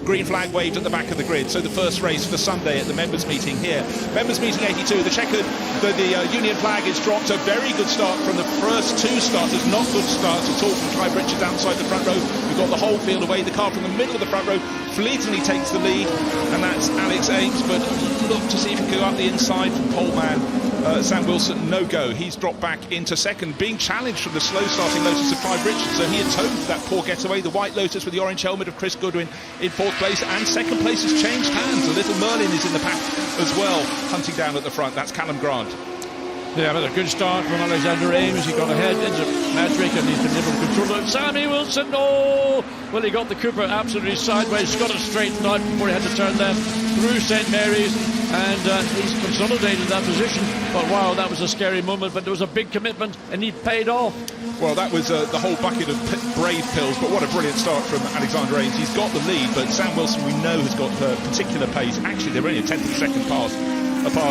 green flag waved at the back of the grid. So the first race for Sunday at the members meeting here. Members meeting 82, the checkered, the Union flag is dropped. A very good start from the first two starters, not good starts at all from Clive Richards outside the front row. We've got the whole field away. The car from the middle of the front row fleetingly takes the lead, and that's Alex Ames. But look to see if he can go up the inside from pole man Sam Wilson. No go. He's dropped back into second, being challenged from the slow starting Lotus of Clive Richards. So he atoned for that poor getaway. The white Lotus with the orange helmet of Chris Goodwin in fourth place, and second place has changed hands. A little Merlin is in the pack as well, hunting down at the front. That's Callum Grant. Yeah, but a good start from Alexander Ames. He got ahead into Madrick and he's been able to control it. Sammy Wilson, oh! Well, he got the Cooper absolutely sideways, got it straightened out before he had to turn left through St Mary's, and he's consolidated that position. But wow, that was a scary moment, but there was a big commitment and he paid off. Well, that was the whole bucket of brave pills, but what a brilliant start from Alexander Ames. He's got the lead, but Sam Wilson, we know, has got particular pace. Actually, they're only a tenth of a second apart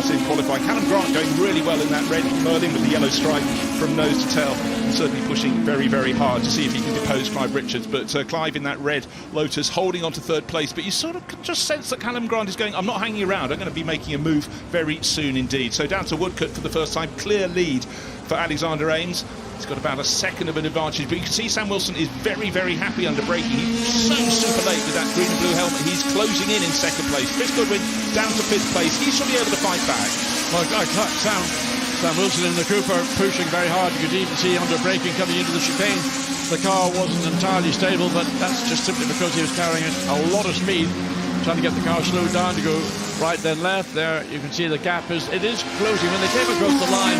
in qualifying. Callum Grant going really well in that red Merlin with the yellow stripe from nose to tail, and certainly pushing very, very hard to see if he can depose Clive Richards. But Clive in that red Lotus holding on to third place, but you sort of can just sense that Callum Grant is going, I'm not hanging around, I'm going to be making a move very soon indeed. So down to Woodcote for the first time, clear lead for Alexander Ames. He's got about a second of an advantage, but you can see Sam Wilson is very, very happy under braking. He's so super late with that green and blue helmet. He's closing in second place. Chris Goodwin down to fifth place. He should be able to fight back. Well, Sam Wilson in the Cooper pushing very hard. You could even see under braking coming into the chicane. The car wasn't entirely stable, but that's just simply because he was carrying a lot of speed, trying to get the car slowed down to go right then left. There you can see the gap is closing. When they came across the line,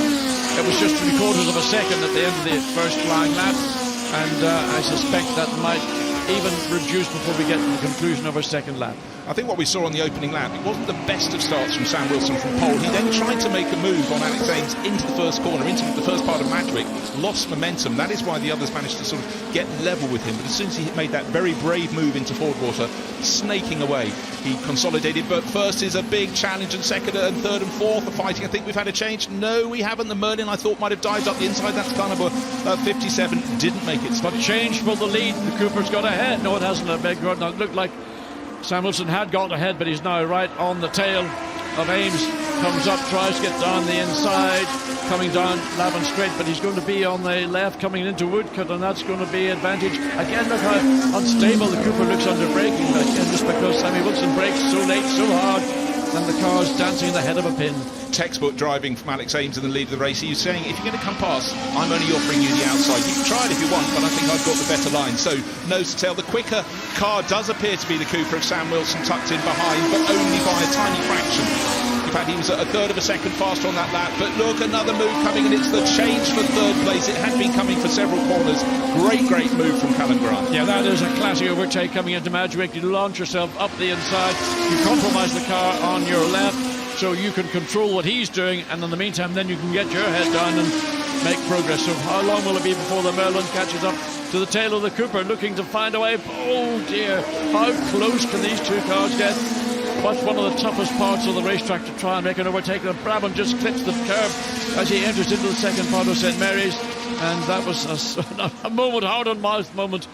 it was just 3/4 of a second at the end of the first flying lap, and I suspect that might even reduce before we get to the conclusion of our second lap. I think what we saw on the opening lap, it wasn't the best of starts from Sam Wilson from pole. He then tried to make a move on Alex Ames into the first corner, into the first part of Madwick, lost momentum. That is why the others managed to sort of get level with him. But as soon as he made that very brave move into Fordwater, snaking away, he consolidated. But first is a big challenge, and second and third and fourth are fighting. I think we've had a change. No, we haven't. The Merlin, I thought, might have dived up the inside. That's car number 57. Didn't make it. But change for the lead. The Cooper's got ahead. No, it hasn't. I beg your pardon. It looked like Sam Wilson had got ahead, but he's now right on the tail of Ames. Comes up, tries to get down the inside, coming down Lavin straight, but he's going to be on the left coming into Woodcote, and that's going to be advantage. Again, look how unstable the Cooper looks under braking. Again, just because Sammy Wilson brakes so late, so hard, and the car's dancing in the head of a pin. Textbook driving from Alex Ames in the lead of the race. He's saying, if you're going to come past, I'm only offering you the outside. You can try it if you want, but I think I've got the better line. So nose to tail, the quicker car does appear to be the Cooper of Sam Wilson, tucked in behind, but only by a tiny fraction. In fact, he was a third of a second faster on that lap. But look, another move coming, and it's the change for third place. It had been coming for several corners. Great move from Callum Grant. Yeah, that is a classic overtake coming into Madwick. You launch yourself up the inside, you compromise the car on your left, so you can control what he's doing, and in the meantime then you can get your head down and make progress. So how long will it be before the Merlin catches up to the tail of the Cooper, looking to find a way? Oh dear, how close can these two cars get? What's one of the toughest parts of the racetrack to try and make an overtake? And Brabham just clips the curb as he enters into the second part of St Mary's, and that was a moment, hard on mouth moment.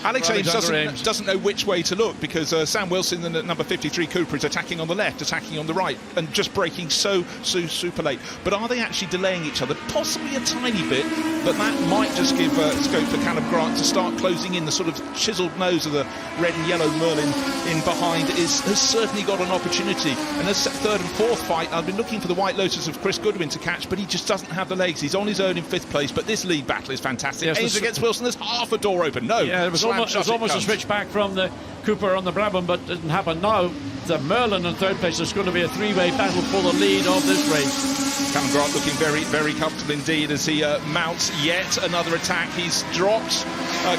Alex Ames doesn't know which way to look, because Sam Wilson in the number 53 Cooper is attacking on the left, attacking on the right, and just braking so super late. But are they actually delaying each other? Possibly a tiny bit, but that might just give scope for Callum Grant to start closing in. The sort of chiseled nose of the red and yellow Merlin in behind has certainly got an opportunity. And as third and fourth fight, I've been looking for the white Lotus of Chris Goodwin to catch, but he just doesn't have the legs. He's on his own in fifth place, but this lead battle is fantastic. Yes, Ames against Wilson, there's half a door open. No, yeah, it was almost a switch back from the Cooper on the Brabham, but it didn't happen. Now the Merlin in third place. Is going to be a three-way battle for the lead of this race. Callum Grant looking very comfortable indeed as he mounts yet another attack. He's dropped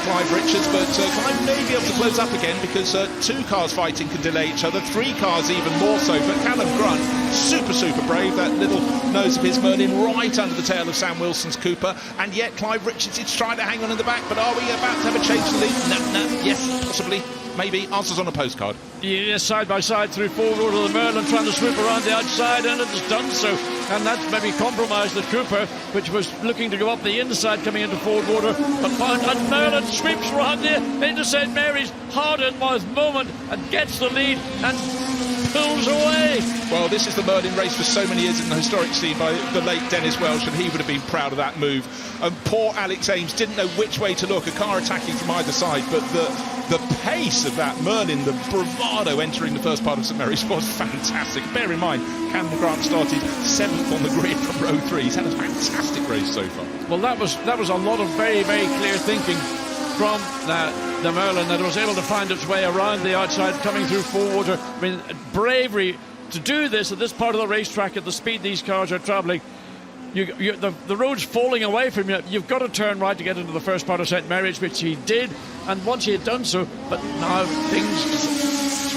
Clive Richards, but Clive may be able to close up again, because two cars fighting can delay each other, three cars even more so. But Callum Grant, super brave. That little nose of his Merlin right under the tail of Sam Wilson's Cooper, and yet Clive Richards is trying to hang on in the back. But are we about to have a change to lead? No, yes, possibly. maybe? Answers on a postcard. Yes, side by side through forward order. The Merlin trying to swoop around the outside, and it has done so. And that's maybe compromised the Cooper, which was looking to go up the inside coming into forward order. But Merlin sweeps around here into St Mary's, hard in by his moment, and gets the lead and pulls away. Well, this is the Merlin race for so many years in the historic scene by the late Dennis Welsh, and he would have been proud of that move. And poor Alex Ames didn't know which way to look, a car attacking from either side, but the pace of that Merlin, the bravado entering the first part of St Mary's was fantastic. Bear in mind, Cameron Grant started 7th on the grid from row 3. He's had a fantastic race so far. Well, that was a lot of very, very clear thinking from the Merlin, that it was able to find its way around the outside, coming through forward. I mean, bravery to do this at this part of the racetrack at the speed these cars are travelling. The road's falling away from you. You've got to turn right to get into the first part of St Mary's, which he did. And once he had done so, but now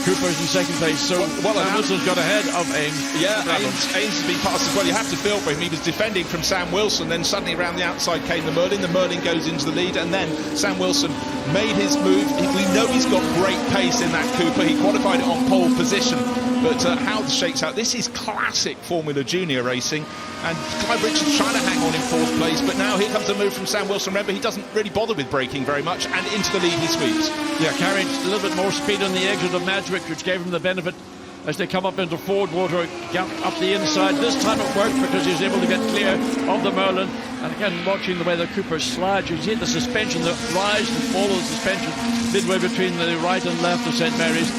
Cooper's in second place, so Wilson's got ahead of Ames. Yeah, Ames has been passed as well. You have to feel for him. He was defending from Sam Wilson, then suddenly around the outside came the Merlin. The Merlin goes into the lead, and then Sam Wilson made his move. We know he's got great pace in that Cooper. He qualified it on pole position, but how this shakes out, this is classic Formula Junior racing, and Clive Richards trying to hang on in 4th place, but now here comes a move from Sam Wilson. Remember, he doesn't really bother with braking very much, and into the lead he sweeps. Yeah, carried a little bit more speed on the exit of Madgwick, which gave him the benefit as they come up into forward water, up the inside. This time it worked because he was able to get clear of the Merlin. And again, watching the way the Cooper slides, you see the suspension, the rise and fall of the suspension midway between the right and left of St Mary's.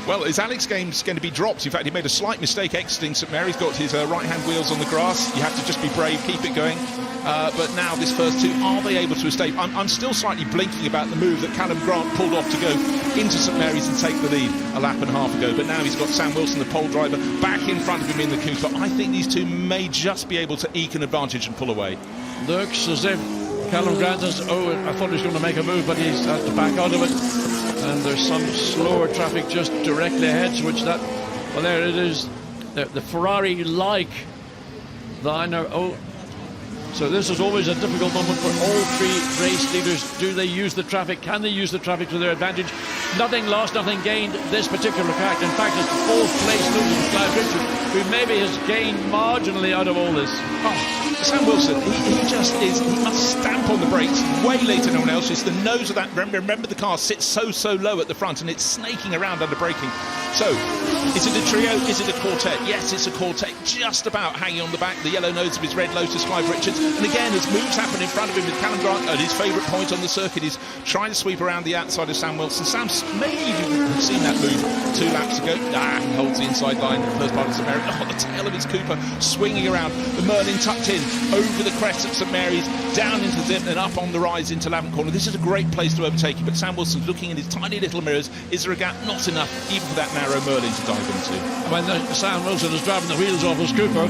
Well, is Alex Ames going to be dropped? In fact, he made a slight mistake exiting St Mary's, got his right-hand wheels on the grass. You have to just be brave, keep it going. But now this first two, are they able to escape? I'm still slightly blinking about the move that Callum Grant pulled off to go into St Mary's and take the lead a lap and a half ago. But now he's got Sam Wilson, the pole driver, back in front of him in the Cooper. I think these two may just be able to eke an advantage and pull away. Looks as if Callum Grant has, I thought he was going to make a move, but he's had to back out of it. And there's some slower traffic just directly ahead, well, there it is. The Ferrari-like liner. So this is always a difficult moment for all three race leaders. Do they use the traffic? Can they use the traffic to their advantage? Nothing lost, nothing gained this particular fact. In fact, it's 4th place loser for Clive Richards, who maybe has gained marginally out of all this. Sam Wilson, he must stamp on the brakes way later than anyone else. It's the nose of that. Remember the car sits so low at the front, and it's snaking around under braking. So, is it a trio? Is it a quartet? Yes, it's a quartet, just about hanging on the back. The yellow nose of his red Lotus, Clive Richards. And again, as moves happen in front of him with Callum Grant at his favourite point on the circuit, is trying to sweep around the outside of Sam Wilson. Sam's maybe you've seen that move 2 laps ago. He holds the inside line in the first part of St Mary's. The tail of his Cooper swinging around. The Merlin tucked in over the crest of St Mary's, down into the dip and up on the rise into Lavant Corner. This is a great place to overtake him, but Sam Wilson's looking in his tiny little mirrors. Is there a gap? Not enough, even for that narrow Merlin to dive into. When Sam Wilson is driving the wheels off his Cooper,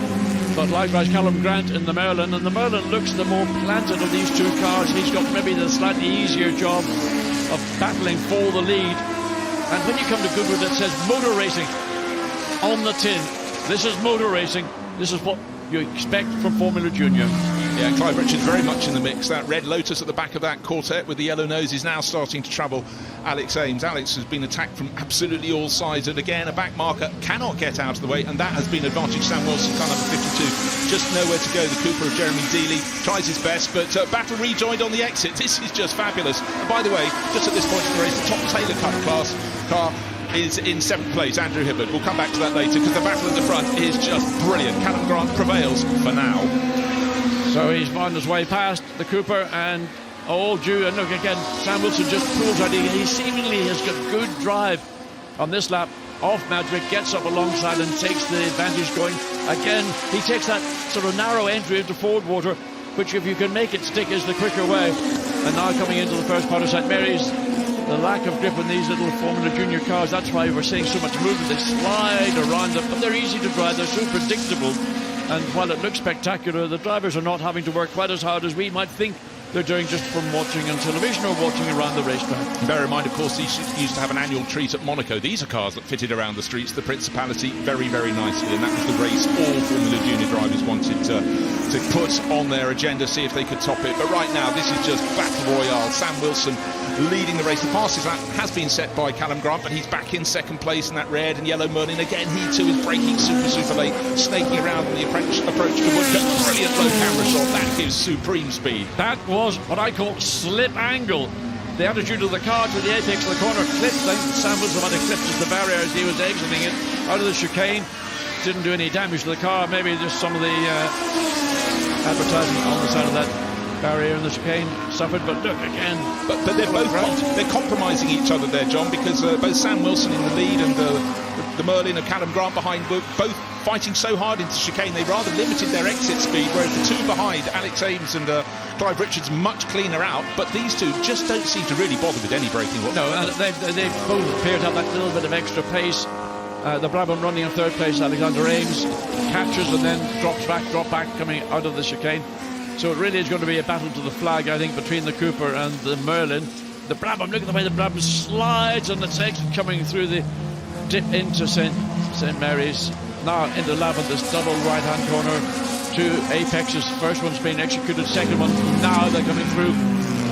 but likewise Callum Grant in the Merlin, and the Merlin looks the more planted of these two cars. He's got maybe the slightly easier job of battling for the lead. And when you come to Goodwood, it says motor racing on the tin. This is motor racing. This is what you expect from Formula Junior. Yeah, Clive Richards very much in the mix. That red Lotus at the back of that quartet with the yellow nose is now starting to trouble Alex Ames. Alex has been attacked from absolutely all sides, and again a back marker cannot get out of the way, and that has been advantage. Sam Wilson, car number 52, just nowhere to go. The Cooper of Jeremy Dealey tries his best, but battle rejoined on the exit. This is just fabulous. And by the way, just at this point in the race, the top Taylor Cup class car is in 7th place, Andrew Hibbard. We'll come back to that later, because the battle at the front is just brilliant. Callum Grant prevails for now. So he's found his way past the Cooper, and due. And look again, Sam Wilson just pulls out. He seemingly has got good drive on this lap off Madgwick, gets up alongside and takes the advantage going. Again, he takes that sort of narrow entry into forward water, which if you can make it stick is the quicker way. And now coming into the first part of St Mary's, the lack of grip in these little Formula Junior cars, that's why we're seeing so much movement. They slide around them, but they're easy to drive, they're so predictable. And while it looks spectacular, the drivers are not having to work quite as hard as we might think they're doing just from watching on television or watching around the racetrack. Bear in mind, of course, these used to have an annual treat at Monaco. These are cars that fitted around the streets, the Principality, very, very nicely. And that was the race all Formula Junior drivers wanted to put on their agenda, see if they could top it. But right now, this is just battle royale. Sam Wilson leading the race. The fastest lap has been set by Callum Grant, but he's back in second place in that red and yellow Merlin. Again, he too is braking super late, snaking around on the approach to Woodcote. Brilliant low camera shot. That gives supreme speed. That was what I call slip angle. The attitude of the car to the apex of the corner clipped. Sam Wilson might have clipped the barrier as he was exiting it out of the chicane. Didn't do any damage to the car. Maybe just some of the advertising on the side of that barrier in the chicane suffered, but look again. But they're both they're compromising each other there, John, because both Sam Wilson in the lead and the Merlin of Callum Grant behind were both fighting so hard into chicane they rather limited their exit speed, whereas the two behind, Alex Ames and Clive Richards, much cleaner out, but these two just don't seem to really bother with any braking whatsoever. No, they both appear to have that little bit of extra pace. The Brabham running in third place, Alexander Ames catches and then drop back coming out of the chicane. So it really is going to be a battle to the flag, I think, between the Cooper and the Merlin. The Brabham, look at the way the Brabham slides on its exit coming through the dip into St Mary's. Now into Lavenders, double right-hand corner. Two apexes, first one's been executed, second one, now they're coming through.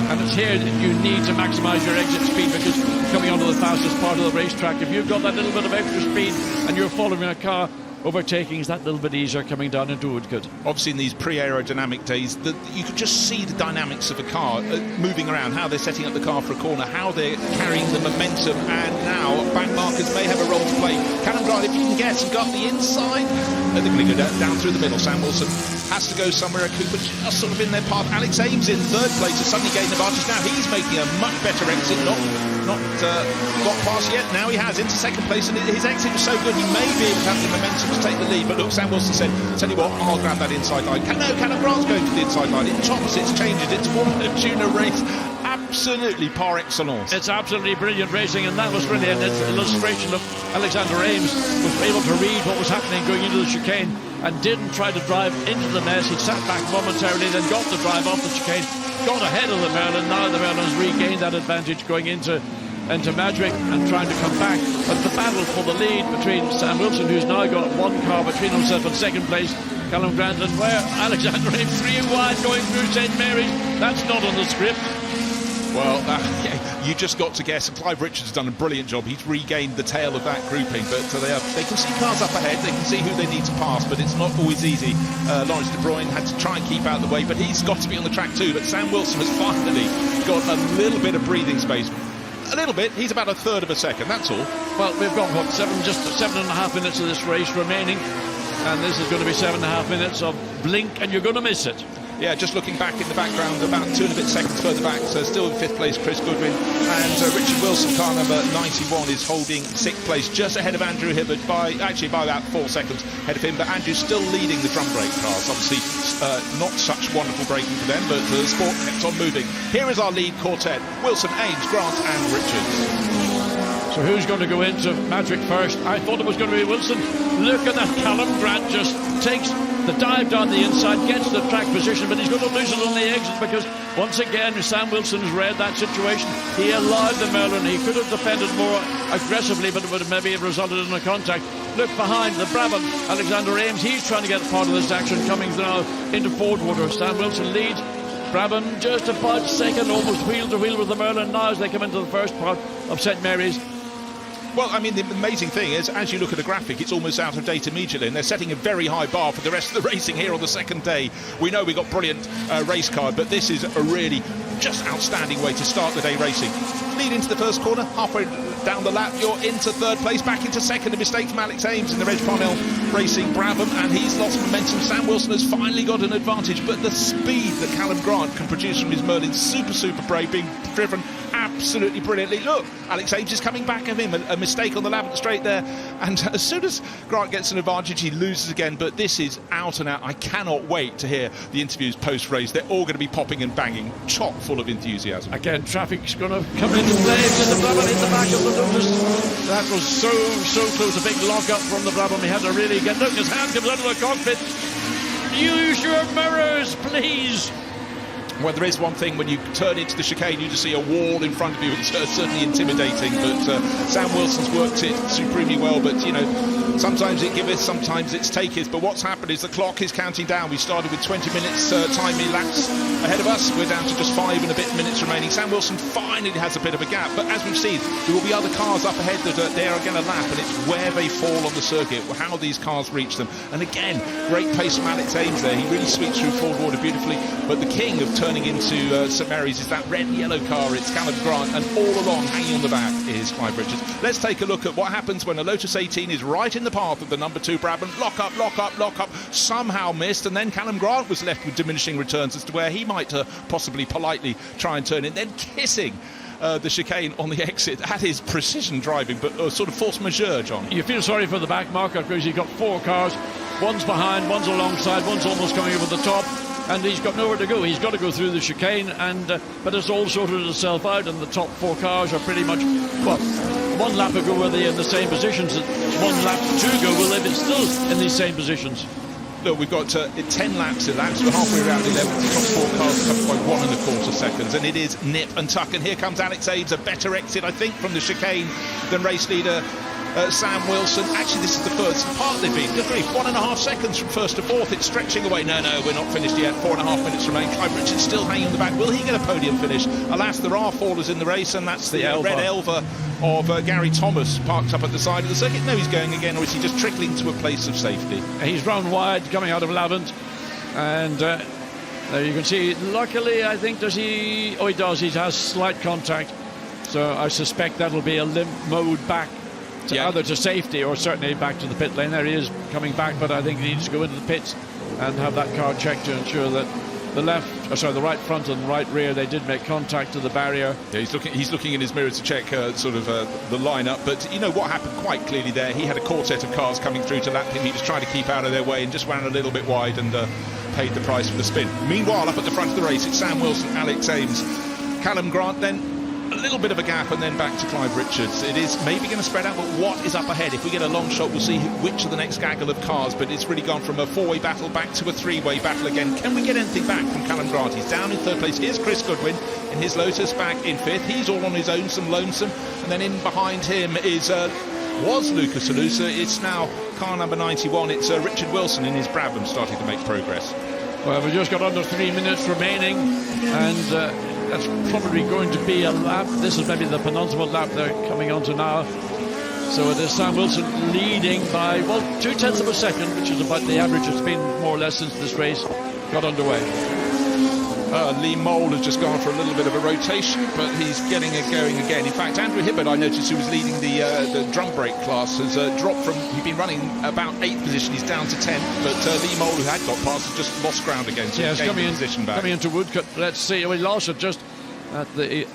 And it's here that you need to maximise your exit speed, because coming onto the fastest part of the racetrack, if you've got that little bit of extra speed and you're following a car, overtaking is that little bit easier coming down into Woodcote. Obviously in these pre-aerodynamic days, you could just see the dynamics of a car moving around, how they're setting up the car for a corner, how they're carrying the momentum, and now back markers may have a role to play. Callum Grant, if you can get some, got the inside, they're going to go down through the middle. Sam Wilson has to go somewhere. Cooper just sort of in their path. Alex Ames in third place has suddenly gained advantage. Now he's making a much better exit, not got past yet. Now he has into second place, and his exit was so good he may be able to have the momentum to take the lead. But look, Sam Wilson said, tell you what, I'll grab that inside line. No, Callum Grant's going to the inside line. It chops, it's changes, it's Formula Junior race. Absolutely par excellence. It's absolutely brilliant racing, and that was brilliant. It's an illustration of Alexander Ames was able to read what was happening going into the chicane and didn't try to drive into the mess. He sat back momentarily, then got the drive off the chicane, got ahead of the Merlin. Now the Merlin has regained that advantage going into Madrick and trying to come back. But the battle for the lead between Sam Wilson, who's now got one car between himself and second place, Callum Grant, and where Alexander Ames 3 wide going through St Mary's. That's not on the script. Well, you just got to guess. Clive Richards has done a brilliant job. He's regained the tail of that grouping, but they can see cars up ahead. They can see who they need to pass, but it's not always easy. Lawrence De Bruyne had to try and keep out of the way, but he's got to be on the track too. But Sam Wilson has finally got a little bit of breathing space. A little bit. He's about a third of a second, that's all. Well, we've got, just 7.5 minutes of this race remaining, and this is going to be 7.5 minutes of blink, and you're going to miss it. Yeah, just looking back in the background, about 2 and a bit seconds further back, so still in 5th place, Chris Goodwin. And Richard Wilson, car number 91, is holding 6th place, just ahead of Andrew Hibbert, by about 4 seconds ahead of him. But Andrew's still leading the drum brake cars. Obviously, not such wonderful braking for them, but the sport kept on moving. Here is our lead quartet: Wilson, Ames, Grant and Richards. So who's going to go into Madrick first? I thought it was going to be Wilson. Look at that. Callum Grant just takes the dive down the inside, gets the track position, but he's going to lose it on the exit, because once again Sam Wilson has read that situation. He allowed the Merlin. He could have defended more aggressively, but it would have maybe resulted in a contact. Look behind the Brabham, Alexander Ames. He's trying to get part of this action, coming now into Ford Water. Sam Wilson leads. Brabham just about second, almost wheel to wheel with the Merlin now as they come into the first part of St Mary's. Well, I mean, the amazing thing is, as you look at the graphic, it's almost out of date immediately, and they're setting a very high bar for the rest of the racing here on the second day. We know we got brilliant race car, but this is a really just outstanding way to start the day racing. Lead into the first corner, halfway down the lap, you're into third place, back into second. A mistake from Alex Ames in the Reg Parnell Racing Brabham, and he's lost momentum. Sam Wilson has finally got an advantage, but the speed that Callum Grant can produce from his Merlin, super brave, being driven absolutely brilliantly. Look, Alex Ames is coming back of him. A mistake on the lap at the straight there, and as soon as Grant gets an advantage, he loses again. But this is out and out. I cannot wait to hear the interviews post-race. They're all going to be popping and banging, chock full of enthusiasm. Again, traffic's going to come into play with the Brabham in the back of the Lotus. That was so close. A big lock-up from the Brabham. He had to really get... Look, his hand comes out of the cockpit. Use your mirrors, please. Well, there is one thing, when you turn into the chicane, you just see a wall in front of you. It's certainly intimidating, but Sam Wilson's worked it supremely well. But, you know, sometimes it giveth, sometimes it's taketh. But what's happened is the clock is counting down. We started with 20 minutes time elapsed ahead of us. We're down to just 5 and a bit minutes remaining. Sam Wilson finally has a bit of a gap. But as we've seen, there will be other cars up ahead that they are going to lap, and it's where they fall on the circuit, how these cars reach them. And again, great pace from Alex Ames there. He really sweeps through Ford Water beautifully. But the king of turning into St Mary's is that red and yellow car. It's Callum Grant, and all along hanging on the back is Clive Richards. Let's take a look at what happens when a Lotus 18 is right in the path of the number 2 Brabham. Lock up, somehow missed, and then Callum Grant was left with diminishing returns as to where he might possibly politely try and turn in, then kissing the chicane on the exit. That is precision driving, but sort of force majeure, John. You feel sorry for the back marker because you've got 4 cars, one's behind, one's alongside, one's almost coming over the top, and he's got nowhere to go. He's got to go through the chicane, and but it's all sorted itself out, and the top 4 cars are pretty much, well, 1 lap ago were they in the same positions, 1 lap to go will they be still in these same positions. Look, we've got 10 laps elapsed. We're halfway around 11. The top 4 cars covered by 1 1/4 seconds, and it is nip and tuck. And here comes Alex Ames, a better exit, I think, from the chicane than race leader Sam Wilson. Actually, this is the first part they've been. Good grief, 1.5 seconds from first to fourth. It's stretching away. No, we're not finished yet. 4.5 minutes remain. Clive Richards still hanging on the back. Will he get a podium finish? Alas, there are fallers in the race, and that's the red Elva of Gary Thomas parked up at the side of the circuit. No, he's going again, or is he just trickling to a place of safety? He's run wide coming out of Lavant, and there you can see, luckily, I think, does he? Oh, he does. He has slight contact, so I suspect that'll be a limp mode back to either to safety or certainly back to the pit lane. There he is coming back, but I think he needs to go into the pits and have that car checked to ensure that the the right front and right rear, they did make contact to the barrier. Yeah, he's looking in his mirror to check the lineup. But you know what happened quite clearly there? He had a quartet of cars coming through to lap him. He was trying to keep out of their way and just ran a little bit wide and paid the price for the spin. Meanwhile, up at the front of the race, it's Sam Wilson, Alex Ames, Callum Grant, then a little bit of a gap, and then back to Clive Richards. It is maybe going to spread out, but what is up ahead? If we get a long shot, we'll see which of the next gaggle of cars, but it's really gone from a 4-way battle back to a 3-way battle again. Can we get anything back from Callum Grant? He's down in 3rd place. Here's Chris Goodwin in his Lotus back in 5th. He's all on his own, some lonesome. And then in behind him was Lucas Alusa. It's now car number 91. It's Richard Wilson in his Brabham starting to make progress. Well, we've just got under 3 minutes remaining, and that's probably going to be a lap. This is maybe the penultimate lap they're coming onto now. So it is Sam Wilson leading by, well, 0.2 of a second, which is about the average it's been more or less since this race got underway. Lee Mole has just gone for a little bit of a rotation, but he's getting it going again. In fact, Andrew Hibbard, I noticed, who was leading the drum brake class, has dropped from, he'd been running about 8th position, he's down to 10th, but Lee Mole, who had got past, has just lost ground again, so he's gained the position back. Coming into Woodcote, let's see, well, he lost it just at the...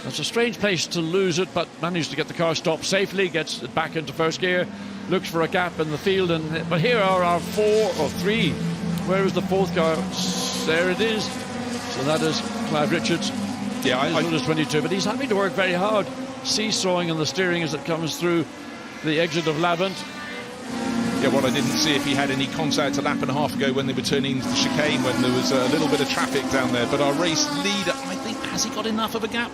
That's a strange place to lose it, but managed to get the car stopped safely, gets it back into first gear, looks for a gap in the field, but here are our 4 or 3. Where is the 4th car? There it is. So that is Clive Richards. Yeah, I noticed 22, but he's having to work very hard, seesawing on the steering as it comes through the exit of Lavant. Yeah, what I didn't see if he had any contact a lap and a half ago when they were turning into the chicane, when there was a little bit of traffic down there. But our race leader, I think, has he got enough of a gap?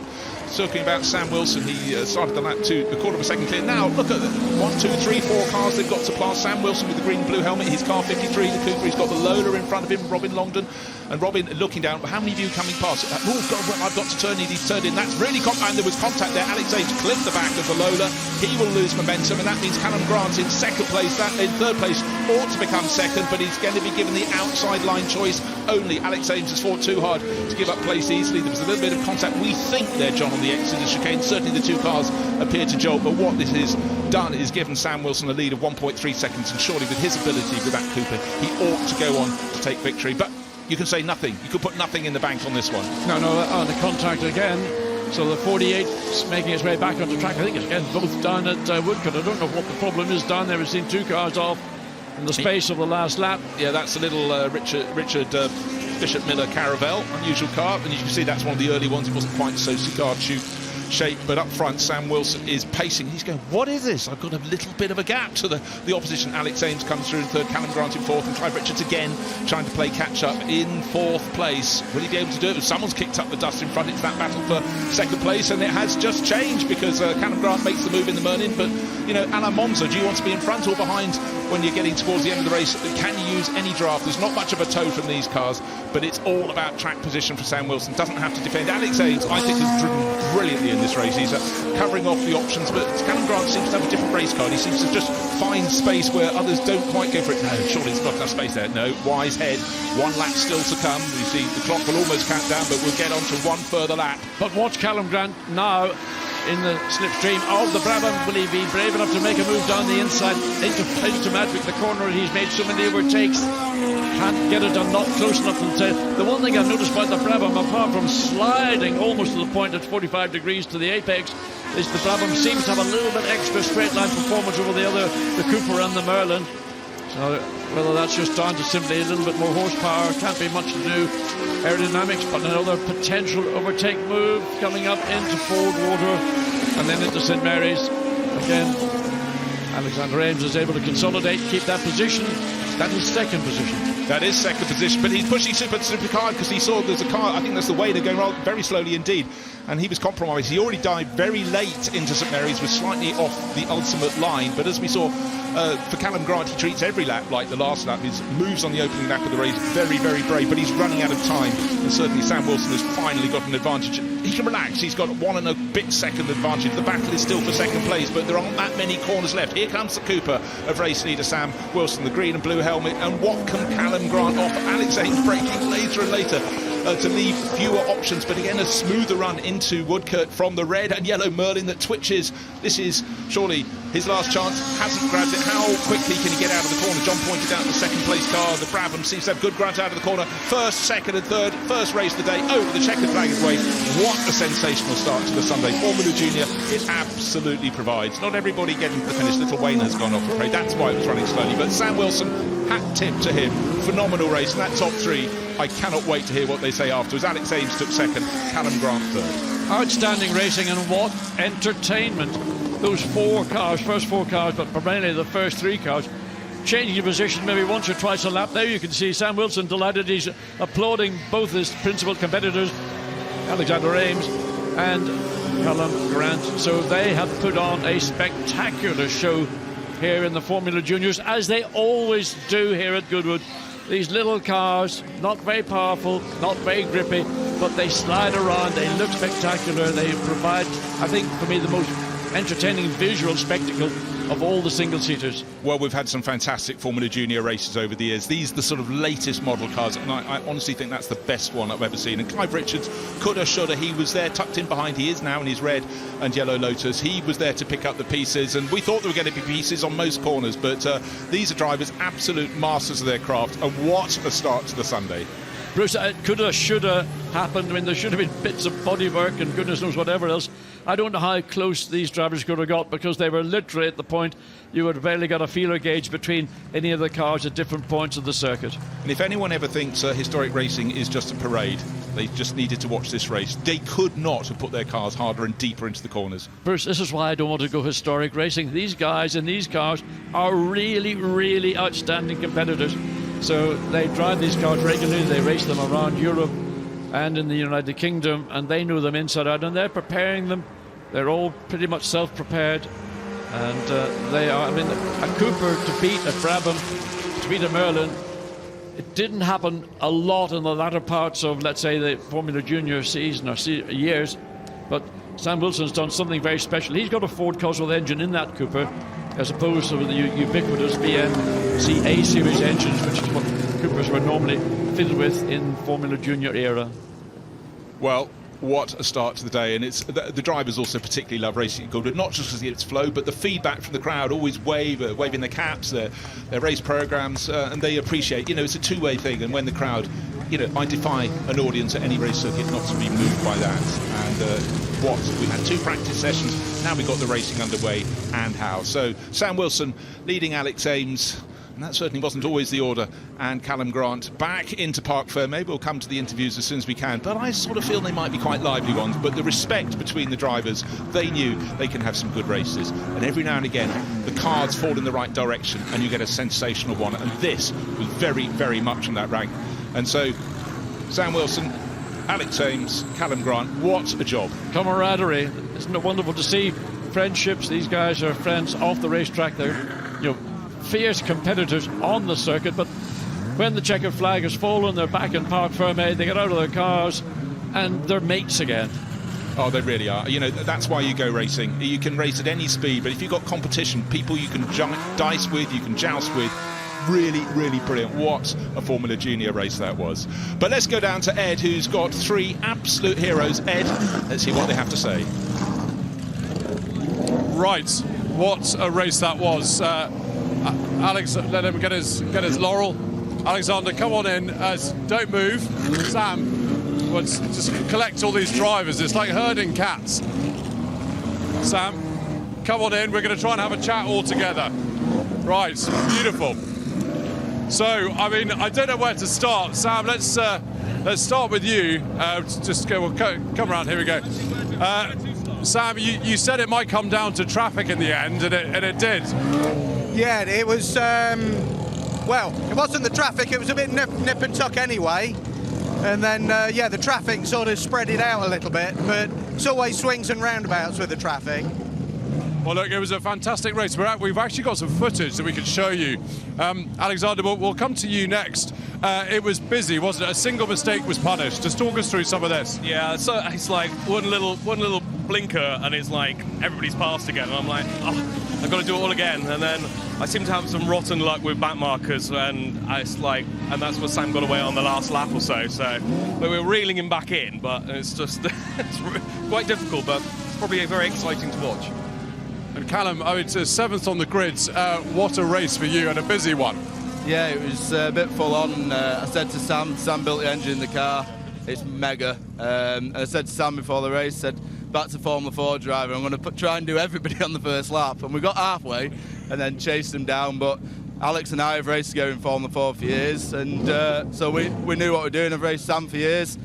Talking about Sam Wilson, he started the lap to a quarter of a second clear. Now, look at 1, 2, 3, 4 cars they've got to pass. Sam Wilson with the green and blue helmet, his car 53, the Cooper, he's got the Lola in front of him, Robin Longdon. And Robin looking down, but how many of you coming past? Oh, God, well, I've got to turn in, he's turned in. That's really, and there was contact there. Alex Ames clipped the back of the Lola. He will lose momentum, and that means Callum Grant in 2nd place, that in 3rd place, ought to become 2nd, but he's going to be given the outside line choice only. Alex Ames has fought too hard to give up place easily. There was a little bit of contact, we think, there, John, on the exit of the chicane. Certainly the 2 cars appear to jolt, but what this has done is given Sam Wilson a lead of 1.3 seconds, and surely with his ability with that Cooper, he ought to go on to take victory. But you can say nothing. You could put nothing in the bank on this one. No, the contact again. So the 48's making its way back onto track. I think it's again both down at Woodcote. I don't know what the problem is down there. We've seen 2 cars off in the space of the last lap. Yeah, that's a little Richard Bishop Miller Caravelle, unusual car, and you can see that's one of the early ones. It wasn't quite so cigar shape. But up front, Sam Wilson is pacing. He's going, what is this? I've got a little bit of a gap to the opposition. Alex Ames comes through in third, Callum Grant in fourth, and Clive Richards again trying to play catch-up in fourth place. Will he be able to do it? Someone's kicked up the dust in front. It's that battle for second place, and it has just changed because Callum Grant makes the move in the Merlin. But, you know, Alain Monza, do you want to be in front or behind when you're getting towards the end of the race? Can you use any draft? There's not much of a toe from these cars, but it's all about track position for Sam Wilson. Doesn't have to defend. Alex Ames, I think, has driven brilliantly in this race. He's covering off the options, but Callum Grant seems to have a different race card. He seems to just find space where others don't quite go for it. No, surely it's not enough space there. No, wise head. One lap still to come. You see the clock will almost count down, but we'll get on to one further lap. But watch Callum Grant now in the slipstream of the Brabham. Will he be brave enough to make a move down the inside into Madwick, the corner? He's made so many overtakes, can't get it done, not close enough to the one thing I've noticed about the Brabham, apart from sliding almost to the point at 45 degrees to the apex, is the Brabham seems to have a little bit extra straight line performance over the Cooper and the Merlin. So whether that's just down to simply a little bit more horsepower, can't be much to do. Aerodynamics, but another potential overtake move coming up into Ford Water and then into St Mary's. Again, Alexander Ames is able to consolidate, keep that position. That is second position. That is second position, but he's pushing super hard because he saw there's a car, I think that's the way they're going very slowly indeed, and he was compromised. He already dived very late into St Mary's, was slightly off the ultimate line, but as we saw for Callum Grant, he treats every lap like the last lap. His moves on the opening lap of the race very, very brave, but he's running out of time, and certainly Sam Wilson has finally got an advantage. He can relax. He's got 1 and a bit second advantage. The battle is still for second place, but there aren't that many corners left. Here comes the Cooper of race leader Sam Wilson, the green and blue helmet, and what can Callum Grant offer? Alex Ames braking later and later to leave fewer options, but again a smoother run into Woodcourt from the red and yellow Merlin that twitches. This is surely his last chance. Hasn't grabbed it. How quickly can he get out of the corner? John pointed out the second place car. The Brabham seems to have good ground out of the corner. First, second and third. First race of the day over the checkered flag way. What a sensational start to the Sunday. Formula Junior, it absolutely provides. Not everybody getting to the finish. Little Wayne has gone off, I'm afraid. That's why it was running slowly. But Sam Wilson, hat tip to him. Phenomenal race. And that top three, I cannot wait to hear what they say afterwards. Alex Ames took second, Callum Grant third. Outstanding racing, and what entertainment. Those first four cars, but mainly the first three cars, changing position maybe once or twice a lap. There you can see Sam Wilson delighted. He's applauding both his principal competitors, Alexander Ames and Callum Grant. So they have put on a spectacular show here in the Formula Juniors, as they always do here at Goodwood. These little cars, not very powerful, not very grippy, but they slide around, they look spectacular, they provide, I think, for me, the most entertaining visual spectacle of all the single-seaters. Well, we've had some fantastic Formula Junior races over the years. These are the sort of latest model cars, and I honestly think that's the best one I've ever seen. And Clive Richards, coulda, shoulda, he was there tucked in behind. He is now in his red and yellow Lotus. He was there to pick up the pieces, and we thought there were going to be pieces on most corners, but these are drivers, absolute masters of their craft, and what a start to the Sunday. Bruce, it coulda, shoulda happened. I mean, there should have been bits of bodywork and goodness knows whatever else. I don't know how close these drivers could have got, because they were literally at the point you would have barely got a feeler gauge between any of the cars at different points of the circuit. And if anyone ever thinks historic racing is just a parade, they just needed to watch this race. They could not have put their cars harder and deeper into the corners. Bruce, this is why I don't want to go historic racing. These guys in these cars are really, really outstanding competitors. So they drive these cars regularly, they race them around Europe and in the United Kingdom, and they know them inside out, and they're preparing them. They're all pretty much self-prepared, and they are, I mean, a Cooper to beat a Brabham, to beat a Merlin, it didn't happen a lot in the latter parts of, let's say, the Formula Junior season or years, but Sam Wilson's done something very special. He's got a Ford Cosworth engine in that Cooper, as opposed to the ubiquitous BMC A-Series engines, which is what Coopers were normally fitted with in Formula Junior era. Well, what a start to the day, and it's the drivers also particularly love racing at Goodwood, not just because it's flow, but the feedback from the crowd, always waving their caps, their race programs, and they appreciate, it's a two-way thing, and when the crowd, I defy an audience at any race circuit not to be moved by that. And we had 2 practice sessions, now we've got the racing underway, and how. So Sam Wilson leading Alex Ames And that certainly wasn't always the order. And Callum Grant back into Parc Fermé. We'll come to the interviews as soon as we can. But I sort of feel they might be quite lively ones. But the respect between the drivers, they knew they can have some good races. And every now and again, the cards fall in the right direction and you get a sensational one. And this was very, very much in that rank. And so, Sam Wilson, Alex Ames, Callum Grant, what a job. Camaraderie. Isn't it wonderful to see friendships? These guys are friends off the racetrack. They're, fierce competitors on the circuit, but when the checkered flag has fallen, they're back in Parc Fermé, they get out of their cars and they're mates again. Oh, they really are. That's why you go racing. You can race at any speed, but if you've got competition, people you can dice with, you can joust with, really, really brilliant. What a Formula Junior race that was. But let's go down to Ed, who's got 3 absolute heroes. Ed, let's see what they have to say. Right, what a race that was. Alex, let him get his laurel. Alexander, come on in. Don't move. Sam, let's just collect all these drivers. It's like herding cats. Sam, come on in. We're going to try and have a chat all together. Right, beautiful. So, I don't know where to start. Sam, let's start with you. Just go. Come around. Here we go. Sam, you said it might come down to traffic in the end, and it did. Yeah, it was, well, it wasn't the traffic, it was a bit nip and tuck anyway. And then, the traffic sort of spread it out a little bit, but it's always swings and roundabouts with the traffic. Well, look, it was a fantastic race. We've actually got some footage that we can show you. Alexander, we'll come to you next. It was busy, wasn't it? A single mistake was punished. Just talk us through some of this. Yeah, so it's like one little blinker, and it's like everybody's passed again. And I'm like, oh, I've got to do it all again. And then I seem to have some rotten luck with back markers, and it's like, and that's what Sam got away on the last lap or so. So we're reeling him back in, but it's just it's quite difficult, but it's probably very exciting to watch. And Callum, it's 7th on the grids. What a race for you, and a busy one. Yeah, it was a bit full on. I said to Sam built the engine in the car. It's mega. And I said to Sam before the race, back to Formula 4 driver, I'm going to try and do everybody on the first lap. And we got halfway and then chased them down. But Alex and I have raced together in Formula 4 for years. And so we knew what we were doing. I've raced Sam for years.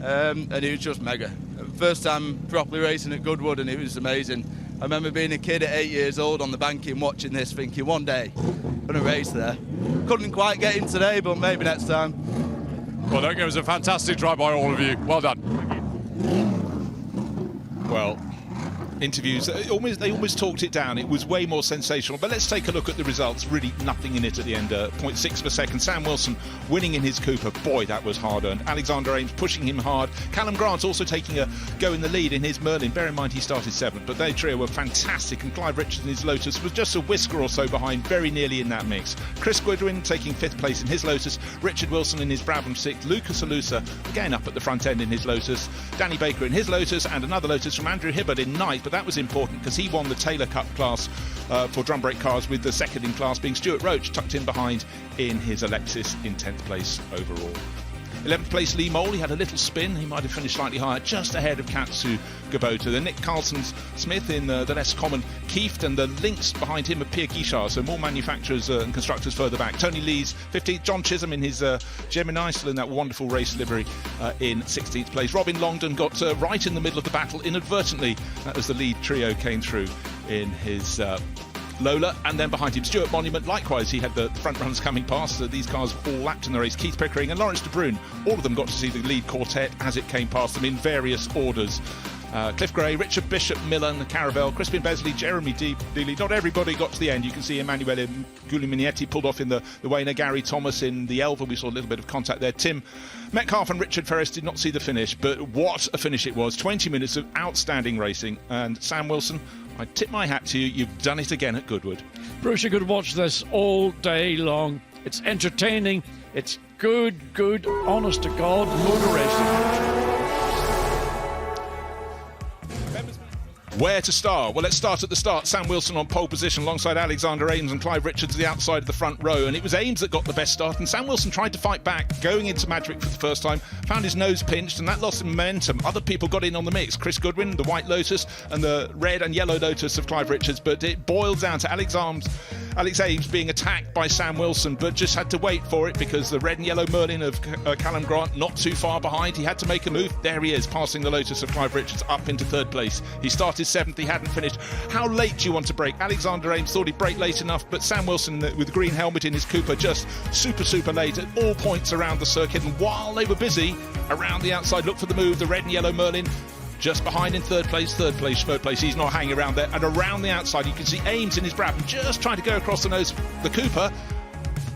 And it was just mega. First time properly racing at Goodwood, and it was amazing. I remember being a kid at 8 years old on the banking watching this, thinking one day I'm going to race there. Couldn't quite get in today, but maybe next time. Well, look, it was a fantastic drive by all of you. Well done. Well, interviews, they almost talked it down. It was way more sensational. But let's take a look at the results. Really nothing in it at the end. 0.6 per second. Sam Wilson winning in his Cooper. Boy, that was hard earned. Alexander Ames pushing him hard. Callum Grant also taking a go in the lead in his Merlin. Bear in mind he started 7th, but they trio were fantastic. And Clive Richards in his Lotus was just a whisker or so behind, very nearly in that mix. Chris Goodwin taking 5th place in his Lotus. Richard Wilson in his Brabham 6th. Lucas Alusa again up at the front end in his Lotus. Danny Baker in his Lotus, and another Lotus from Andrew Hibbard in 9th. But that was important because he won the Taylor Cup class for drum brake cars, with the second in class being Stuart Roach, tucked in behind in his Alexis in 10th place overall. 11th place Lee Mole, he had a little spin, he might have finished slightly higher, just ahead of Katsu Gabota. Then Nick Carlson-Smith in the less common Kieft, and the links behind him are Pierre Guichard, so more manufacturers and constructors further back. Tony Lees 15th, John Chisholm in his Gemini, still in that wonderful race livery, in 16th place. Robin Longdon got right in the middle of the battle inadvertently. That was the lead trio came through in his Lola, and then behind him Stuart Monument. Likewise, he had the front runners coming past. These cars all lapped in the race. Keith Pickering and Lawrence de Bruyn, all of them got to see the lead quartet as it came past them in various orders. Cliff Gray, Richard Bishop, Millen, Caravel, Crispin Besley, Jeremy Dealey. Not everybody got to the end. You can see Emanuele Guglielminetti pulled off in the Wayner. Gary Thomas in the Elva. We saw a little bit of contact there. Tim Metcalf and Richard Ferris did not see the finish, but what a finish it was. 20 minutes of outstanding racing. And Sam Wilson, I tip my hat to you. You've done it again at Goodwood. Bruce, you could watch this all day long. It's entertaining. It's good, honest to God motor racing. Where to start? Well, let's start at the start. Sam Wilson on pole position alongside Alexander Ames and Clive Richards at the outside of the front row. And it was Ames that got the best start. And Sam Wilson tried to fight back, going into Madrick for the first time, found his nose pinched, and that lost him momentum. Other people got in on the mix. Chris Goodwin, the white Lotus, and the red and yellow Lotus of Clive Richards. But it boiled down to Alex Alex Ames being attacked by Sam Wilson, but just had to wait for it because the red and yellow Merlin of Callum Grant not too far behind. He had to make a move. There he is, passing the Lotus of Clive Richards up into third place. He started 7th, he hadn't finished. How late do you want to brake? Alexander Ames thought he'd brake late enough, but Sam Wilson with the green helmet in his Cooper just super late at all points around the circuit. And while they were busy around the outside, look for the move, the red and yellow Merlin just behind in third place. He's not hanging around there. And around the outside, you can see Ames in his Brabham just trying to go across the nose. The Cooper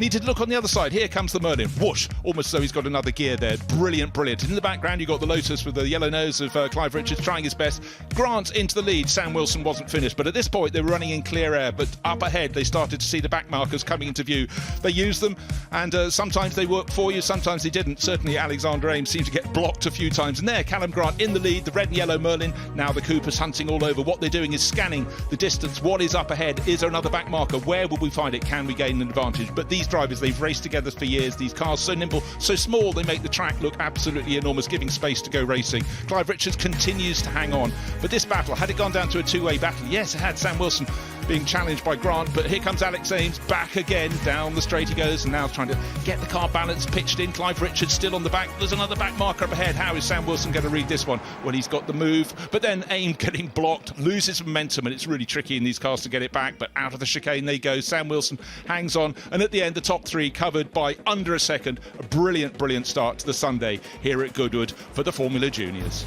needed to look on the other side. Here comes the Merlin. Whoosh! Almost as though he's got another gear there. Brilliant. In the background, you've got the Lotus with the yellow nose of Clive Richards trying his best. Grant into the lead. Sam Wilson wasn't finished. But at this point, they were running in clear air. But up ahead, they started to see the back markers coming into view. They used them, and sometimes they worked for you, sometimes they didn't. Certainly, Alexander Ames seemed to get blocked a few times. And there, Callum Grant in the lead. The red and yellow Merlin. Now the Cooper's hunting all over. What they're doing is scanning the distance. What is up ahead? Is there another back marker? Where will we find it? Can we gain an advantage? But these drivers, they've raced together for years. These cars so nimble, so small, they make the track look absolutely enormous, giving space to go racing. Clive Richards continues to hang on, but this battle, had it gone down to a two-way battle? Yes, it had. Sam Wilson being challenged by Grant, but here comes Alex Ames back again. Down the straight he goes, and now trying to get the car balance pitched in. Clive Richards still on the back. There's another back marker up ahead. How is Sam Wilson going to read this one? Well, he's got the move, but then Ames getting blocked, loses momentum, and it's really tricky in these cars to get it back, but out of the chicane they go. Sam Wilson hangs on, and at the end, the top three covered by under a second. A brilliant start to the Sunday here at Goodwood for the Formula Juniors.